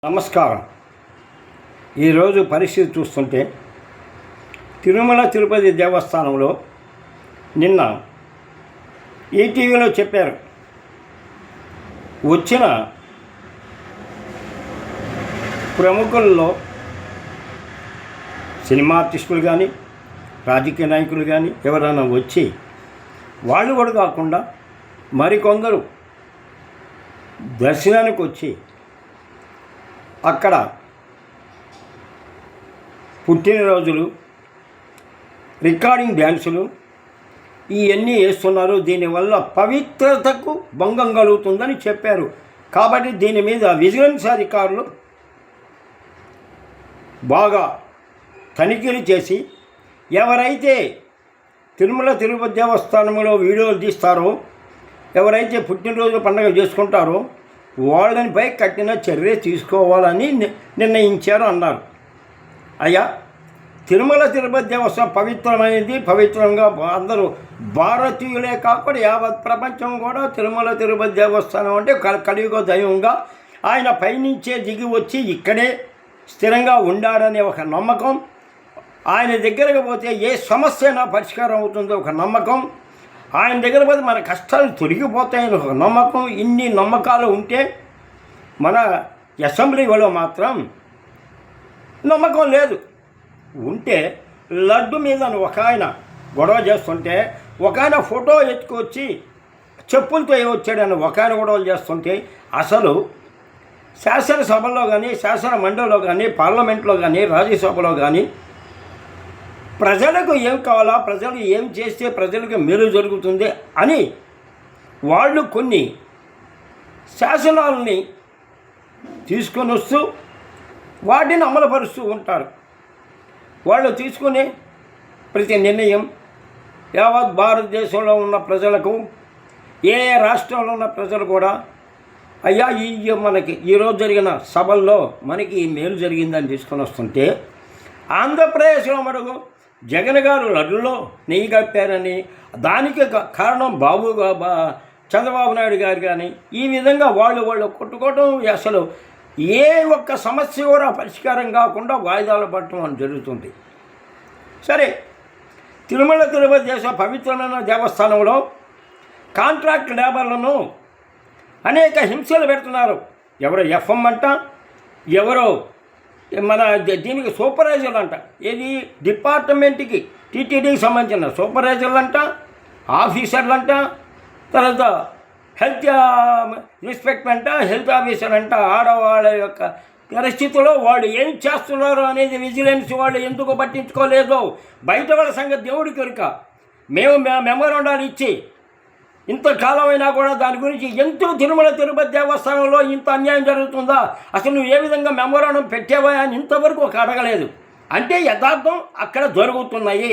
నమస్కారం. ఈరోజు పరిస్థితి చూస్తుంటే తిరుమల తిరుపతి దేవస్థానంలో నిన్న ఈటీవీలో చెప్పారు, వచ్చిన ప్రముఖుల్లో సినిమా ఆర్టిస్టులు కానీ రాజకీయ నాయకులు కానీ ఎవరైనా వచ్చి వాళ్ళు కూడా కాకుండా మరికొందరు దర్శనానికి వచ్చి అక్కడ పుట్టినరోజులు, రికార్డింగ్ డ్యాన్సులు ఇవన్నీ వేస్తున్నారు. దీనివల్ల పవిత్రతకు భంగం కలుగుతుందని చెప్పారు. కాబట్టి దీని మీద విజిలెన్స్ అధికారులు బాగా తనిఖీలు చేసి ఎవరైతే తిరుమల తిరుపతి దేవస్థానంలో వీడియోలు తీస్తారో, ఎవరైతే పుట్టినరోజు పండుగ చేసుకుంటారో వాళ్ళనిపై కఠిన చర్య తీసుకోవాలని నిర్ణయించారు అన్నారు. అయ్యా, తిరుమల తిరుపతి దేవస్థానం పవిత్రమైనది. పవిత్రంగా అందరూ భారతీయులే కాకుండా యావత్ ప్రపంచం కూడా తిరుమల తిరుపతి దేవస్థానం అంటే కలియుగ దైవంగా ఆయన పైనుంచే దిగి వచ్చి ఇక్కడే స్థిరంగా ఉండాడనే ఒక నమ్మకం, ఆయన దగ్గరకు పోతే ఏ సమస్య పరిష్కారం అవుతుందో ఒక నమ్మకం, ఆయన దగ్గర పోతే మన కష్టాలు తొలగిపోతాయని ఒక నమ్మకం. ఇన్ని నమ్మకాలు ఉంటే మన అసెంబ్లీలో మాత్రం నమ్మకం లేదు. ఉంటే లడ్డు మీద ఒక ఆయన గొడవ చేస్తుంటే, ఒక ఆయన ఫోటో ఎత్తుకొచ్చి చెప్పులతో వచ్చాడని ఒక ఆయన గొడవలు చేస్తుంటే, అసలు శాసనసభలో కానీ శాసన మండలిలో కానీ పార్లమెంట్లో కానీ రాజ్యసభలో కానీ ప్రజలకు ఏం కావాలా, ప్రజలు ఏం చేస్తే ప్రజలకు మేలు జరుగుతుంది అని వాళ్ళు కొన్ని శాసనాలని తీసుకొని వస్తూ వాటిని అమలుపరుస్తూ ఉంటారు. వాళ్ళు తీసుకునే ప్రతి నిర్ణయం యావత్ భారతదేశంలో ఉన్న ప్రజలకు, ఏ రాష్ట్రంలో ఉన్న ప్రజలు కూడా అయ్యా మనకి ఈరోజు జరిగిన సభల్లో మనకి ఈ మేలు జరిగిందని తీసుకొని వస్తుంటే, ఆంధ్రప్రదేశ్లో మటుకు జగన్ గారు లడ్డులో నెయ్యి కప్పారని, దానికి కారణం చంద్రబాబు నాయుడు గారు కానీ ఈ విధంగా వాళ్ళు కొట్టుకోవడం, అసలు ఏ ఒక్క సమస్య కూడా పరిష్కారం కాకుండా వాయిదాలు పట్టడం అని జరుగుతుంది. సరే, తిరుమల తిరుపతి పవిత్రమైన దేవస్థానంలో కాంట్రాక్ట్ లేబర్లను అనేక హింసలు పెడుతున్నారు. ఎవరో ఎఫ్ఎం అంట, ఎవరో మన దీనికి సూపర్వైజర్లు అంట, ఏది డిపార్ట్మెంట్కి టీటీడీకి సంబంధించిన సూపర్వైజర్లు అంట, ఆఫీసర్లు అంట, తర్వాత హెల్త్ ఇన్స్పెక్టర్ అంట, హెల్త్ ఆఫీసర్ అంట. ఆడవాళ్ళ యొక్క పరిస్థితుల్లో వాళ్ళు ఏం చేస్తున్నారు అనేది విజిలెన్స్ వాళ్ళు ఎందుకు పట్టించుకోలేదో బయట వాళ్ళ సంగతి దేవుడికి ఎరుక. మేము మెమోరాండాలు ఇచ్చి ఇంతకాలమైనా కూడా దాని గురించి ఎంతో తిరుమల తిరుపతి దేవస్థానంలో ఇంత అన్యాయం జరుగుతుందా, అసలు నువ్వు ఏ విధంగా మెమోరాండం పెట్టావా అని ఇంతవరకు ఒక అడగలేదు. అంటే యథార్థం అక్కడ జరుగుతున్నాయి.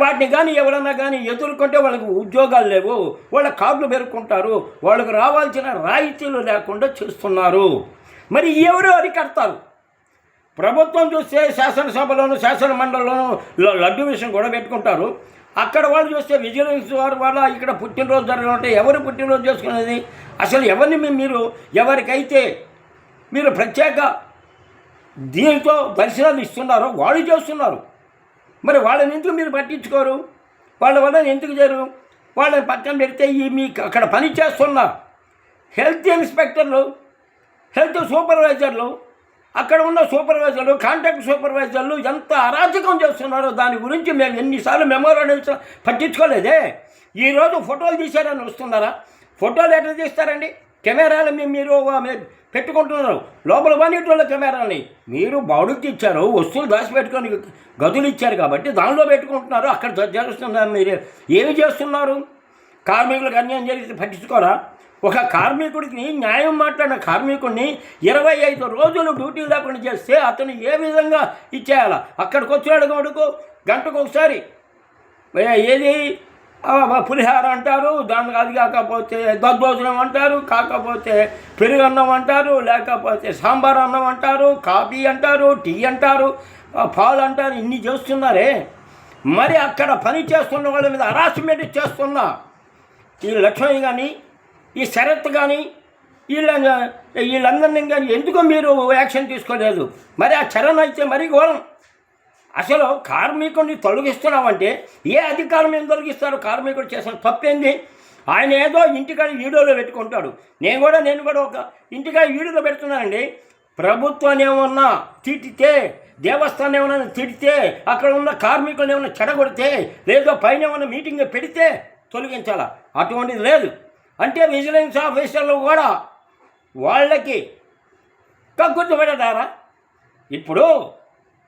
వాటిని కానీ ఎవరన్నా కానీ ఎదుర్కొంటే వాళ్ళకి ఉద్యోగాలు లేవు, వాళ్ళ కార్డులు పెరుక్కుంటారు, వాళ్ళకు రావాల్సిన రాయితీలు లేకుండా చేస్తున్నారు. మరి ఎవరు అరికడతారు? ప్రభుత్వం చూస్తే శాసనసభలోను శాసన మండలిలోనూ లడ్డు విషయం కూడా పెట్టుకుంటారు. అక్కడ వాళ్ళు చూస్తే విజిలెన్స్ వారి వల్ల ఇక్కడ పుట్టినరోజు జరగాలంటే ఎవరు పుట్టినరోజు చేసుకునేది? అసలు ఎవరిని ఎవరికైతే మీరు ప్రత్యేక దీనితో దర్శనాలు ఇస్తున్నారో వాళ్ళు చేస్తున్నారు. మరి వాళ్ళని ఎందుకు మీరు పట్టించుకోరు? వాళ్ళ వల్ల ఎందుకు చేయరు? వాళ్ళని పక్కన పెడితే మీకు అక్కడ పని చేస్తున్న హెల్త్ ఇన్స్పెక్టర్లు, హెల్త్ సూపర్వైజర్లు, అక్కడ ఉన్న సూపర్వైజర్లు, కాంట్రాక్ట్ సూపర్వైజర్లు ఎంత అరాచకం చేస్తున్నారో దాని గురించి మేము ఎన్నిసార్లు మెమోరాండం పట్టించుకోలేదే. ఈరోజు ఫోటోలు తీశారని వస్తున్నారా? ఫోటోలు ఎట్లా తీస్తారండి? కెమెరాలు మీరు పెట్టుకుంటున్నారు, లోపల పనిట్లో కెమెరాలని మీరు బాడుకి ఇచ్చారు, వస్తువులు దాచిపెట్టుకొని గదులు ఇచ్చారు కాబట్టి దానిలో పెట్టుకుంటున్నారు. అక్కడ జరుగుతున్నారు. మీరు ఏమి చేస్తున్నారు? కార్మికులకు అన్యాయం జరిగితే పట్టించుకోరా? ఒక కార్మికుడికి న్యాయం మాట్లాడిన కార్మికుడిని 25 రోజులు డ్యూటీ లేకుండా చేస్తే అతను ఏ విధంగా ఇచ్చేయాలా? అక్కడికి వచ్చినాడు కొడుకు గంటకు ఒకసారి ఏది పులిహార అంటారు, దానికి అది కాకపోతే దద్దోజనం అంటారు, కాకపోతే పెరుగన్నం అంటారు, లేకపోతే సాంబార్ అన్నం అంటారు, కాఫీ అంటారు, టీ అంటారు, పాలు అంటారు. ఇన్ని చేస్తున్నారే. మరి అక్కడ పని చేస్తున్న వాళ్ళ మీద హరాస్మెంట్ చేస్తున్నా ఈ లక్ష్మణ్ కానీ ఈ శరత్ కానీ వీళ్ళ వీళ్ళందరినీ ఇంకా ఎందుకు మీరు యాక్షన్ తీసుకోలేదు? మరి ఆ చరణ్ అయితే మరీ ఘోరం. అసలు కార్మికుడిని తొలగిస్తున్నామంటే ఏ అధికారం ఏం తొలగిస్తారు? కార్మికుడు చేసిన తప్పేంది? ఆయన ఏదో ఇంటికాడ వీడియోలో పెట్టుకుంటాడు. నేను కూడా ఒక ఇంటికాడ వీడియోలో పెడుతున్నానండి. ప్రభుత్వాన్ని ఏమన్నా తిట్టితే, దేవస్థానం ఏమన్నా తిడితే, అక్కడ ఉన్న కార్మికులను ఏమన్నా చెడగొడితే, లేదో పైన ఏమన్నా మీటింగ్ పెడితే తొలగించాలా? అటువంటిది లేదు. అంటే విజిలెన్స్ ఆఫీసర్లు కూడా వాళ్ళకి కక్కుర్తిపడ్డారా? ఇప్పుడు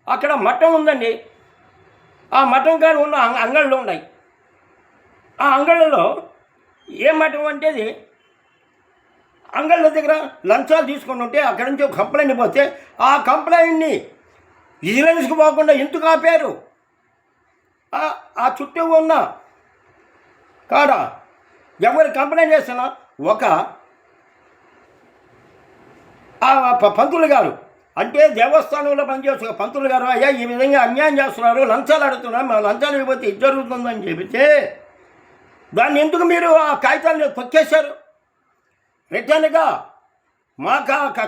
అక్కడ మఠం ఉందండి. ఆ మఠం కాడ ఉన్న అంగళ్ళు ఉన్నాయి. ఆ అంగళ్ళలో ఏ మఠం అంటేది అంగళ్ళ దగ్గర లంచాలు తీసుకుని ఉంటే అక్కడి నుంచి ఒక కంప్లైంట్ పోతే ఆ కంప్లైంట్ని విజిలెన్స్కి పోకుండా ఎందుకు ఆపారు? ఆ చుట్టూ ఉన్న కాడ ఎవరు కంప్లైంట్ చేస్తున్నా ఒక పంతులు గారు, అంటే దేవస్థానంలో పనిచేస్తున్న పంతులు గారు, అయ్యా ఈ విధంగా అన్యాయం చేస్తున్నారు, లంచాలు అడుగుతున్నారు, మా లంచాలు ఇవ్వకపోతే ఇది జరుగుతుందని చెబితే దాన్ని ఎందుకు మీరు ఆ కాగితాలను తొక్కేశారు? రిటర్న్గా మా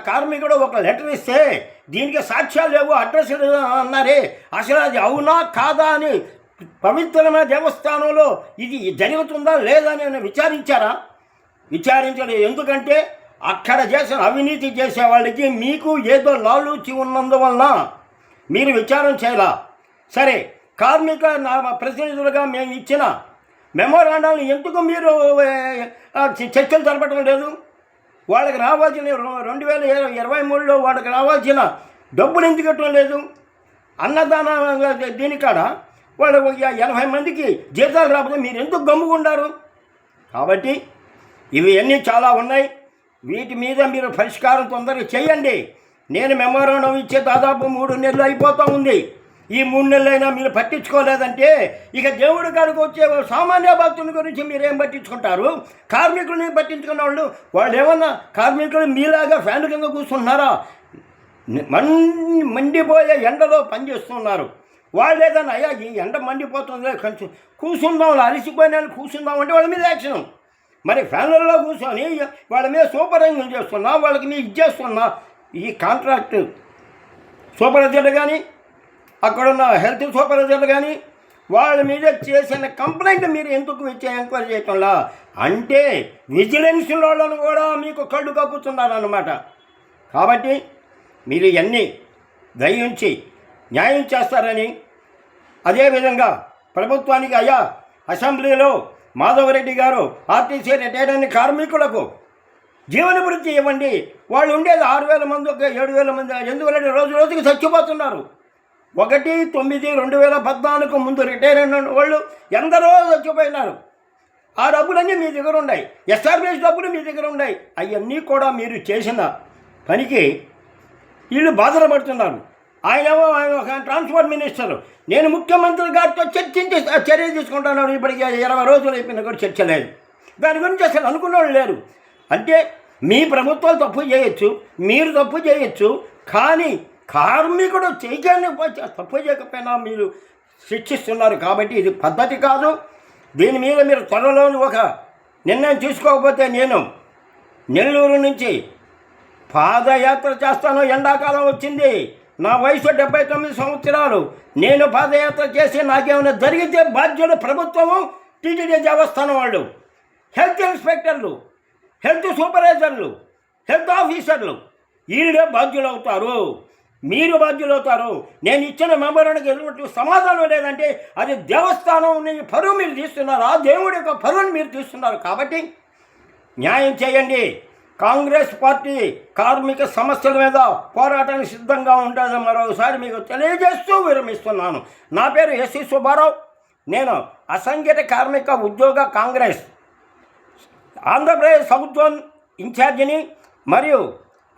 కార్మికుడు ఒక లెటర్ ఇస్తే దీనికి సాక్ష్యాలు లేవు, అడ్రస్ అన్నారే, అసలు అది అవునా కాదా అని పవిత్రమైన దేవస్థానంలో ఇది జరుగుతుందా లేదా అని విచారించారా? విచారించలేదు. ఎందుకంటే అక్కడ చేసిన అవినీతి చేసే వాళ్ళకి మీకు ఏదో లాలూచి ఉన్నందువలన మీరు విచారం చేయాల. సరే, కార్మిక ప్రతినిధులుగా మేము ఇచ్చిన మెమోరాండాలను ఎందుకు మీరు చర్చలు జరపడం లేదు? వాళ్ళకి రావాల్సిన 2023లో వాళ్ళకి రావాల్సిన డబ్బులు ఎందుకు ఇవ్వటం లేదు? అన్నదాన దీనికాడ వాళ్ళు 80 మందికి జీతాలు రాకపోతే మీరు ఎందుకు గమ్ముకుంటారు? కాబట్టి ఇవి అన్నీ చాలా ఉన్నాయి. వీటి మీద మీరు పరిష్కారం తొందరగా చేయండి. నేను మెమోరాండం ఇచ్చే దాదాపు 3 నెలలు అయిపోతూ ఉంది. ఈ 3 నెలలైనా మీరు పట్టించుకోలేదంటే ఇక దేవుడి కాడికి వచ్చే సామాన్య భక్తుల గురించి మీరేం పట్టించుకుంటారు? కార్మికులని పట్టించుకున్న వాళ్ళు ఏమన్నా కార్మికులు మీలాగా ఫ్యాన్ కింద కూర్చుంటున్నారా? మండిపోయే ఎండలో పనిచేస్తున్నారు. వాళ్ళు ఏదన్నా అయ్యా ఈ ఎండ మండిపోతుంది కొంచెం కూర్చుందాం, అలసిపోయిన కూర్చుందాం అంటే వాళ్ళ మీద యాక్షన్. మరి ఫ్యాన్లలో కూర్చొని వాళ్ళ మీద సూపర్వైజింగ్ చేస్తున్నా, వాళ్ళకి మీరు ఇచ్చేస్తున్నా, ఈ కాంట్రాక్ట్ సూపర్వైజర్లు కానీ అక్కడున్న హెల్త్ సూపర్వైజర్లు కానీ వాళ్ళ మీద చేసిన కంప్లైంట్ మీరు ఎందుకు ఎంక్వైరీ చేయటంలా? అంటే విజిలెన్స్ వాళ్ళను కూడా మీకు కళ్ళు కప్పుతున్నారు అన్నమాట. కాబట్టి మీరు ఇవన్నీ దయించి న్యాయం చేస్తారని, అదేవిధంగా ప్రభుత్వానికి అయ్యా అసెంబ్లీలో మాధవరెడ్డి గారు ఆర్టీసీ రిటైర్ అయిన కార్మికులకు జీవన వృత్తి ఇవ్వండి. వాళ్ళు ఉండేది 6,000 మంది, 7,000 మంది. ఎందుకంటే రోజుకి చచ్చిపోతున్నారు. 1/9/2014 ముందు రిటైర్ అయిన వాళ్ళు ఎందరో చచ్చిపోయినారు. ఆ డబ్బులన్నీ మీ దగ్గర ఉన్నాయి, ఎస్ఆర్బిఎస్ డబ్బులు మీ దగ్గర ఉన్నాయి. అవన్నీ కూడా మీరు చేసిన పనికి వీళ్ళు బాధలు పడుతున్నారు. ఆయన ఒక ట్రాన్స్పోర్ట్ మినిస్టర్, నేను ముఖ్యమంత్రి గారితో చర్చించి చర్య తీసుకుంటున్నాను. ఇప్పటికి 20 రోజులు అయిపోయినా కూడా చర్చ లేదు. దాని గురించి అసలు అనుకున్న వాళ్ళు లేరు. అంటే మీ ప్రభుత్వాలు తప్పు చేయొచ్చు, మీరు తప్పు చేయొచ్చు, కానీ కార్మికుడు చేయగానే తప్పు చేయకపోయినా మీరు శిక్షిస్తున్నారు. కాబట్టి ఇది పద్ధతి కాదు. దీని మీద మీరు త్వరలో ఒక నిర్ణయం తీసుకోకపోతే నేను నెల్లూరు నుంచి పాదయాత్ర చేస్తాను. ఎండాకాలం వచ్చింది, నా వయసు 79 సంవత్సరాలు. నేను పాదయాత్ర చేసి నాకేమైనా జరిగితే బాధ్యులు ప్రభుత్వము, టీటీడీ దేవస్థానం వాళ్ళు, హెల్త్ ఇన్స్పెక్టర్లు, హెల్త్ సూపర్వైజర్లు, హెల్త్ ఆఫీసర్లు వీళ్ళే బాధ్యులు అవుతారు. మీరు బాధ్యులు అవుతారు. నేను ఇచ్చిన మెమోరాండంకి ఎటువంటి సమాధానం లేదంటే అది దేవస్థానం పరువు మీరు తీస్తున్నారు, ఆ దేవుడి యొక్క పరువుని మీరు తీస్తున్నారు. కాబట్టి న్యాయం చేయండి. కాంగ్రెస్ పార్టీ కార్మిక సమస్యల మీద పోరాటానికి సిద్ధంగా ఉంటుందని మరోసారి మీకు తెలియజేస్తూ విరమిస్తున్నాను. నా పేరు ఎస్సి సుబ్బారావు. నేను అసంఘటిత కార్మిక ఉద్యోగ కాంగ్రెస్ ఆంధ్రప్రదేశ్ సౌత్ జోన్ ఇన్ఛార్జిని మరియు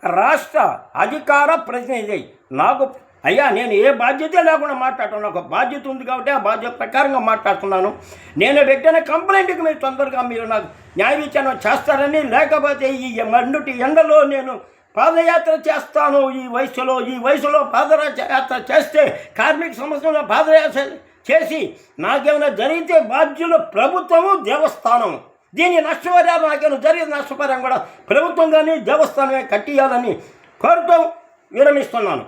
రాష్ట్ర అధికార ప్రతినిధి. నాకు అయ్యా నేను ఏ బాధ్యత లేకుండా మాట్లాడుతున్నాను. ఒక బాధ్యత ఉంది కాబట్టి ఆ బాధ్యత ప్రకారంగా మాట్లాడుతున్నాను. నేను పెట్టిన కంప్లైంట్కి మీరు తొందరగా మీరు నాకు న్యాయ విచారణ చేస్తారని, లేకపోతే ఈ మండుటి ఎండలో నేను పాదయాత్ర చేస్తాను. ఈ వయసులో పాదయాత్ర చేస్తే కార్మిక సమస్యలో పాదయాత్ర చేసి నాకేమైనా జరిగితే బాధ్యులు ప్రభుత్వము, దేవస్థానం. దీని నష్టపరిహారం నాకేమో జరిగిన నష్టపరిహారం కూడా ప్రభుత్వం కానీ దేవస్థానమే కట్టియాలని కోరుతూ విరమిస్తున్నాను.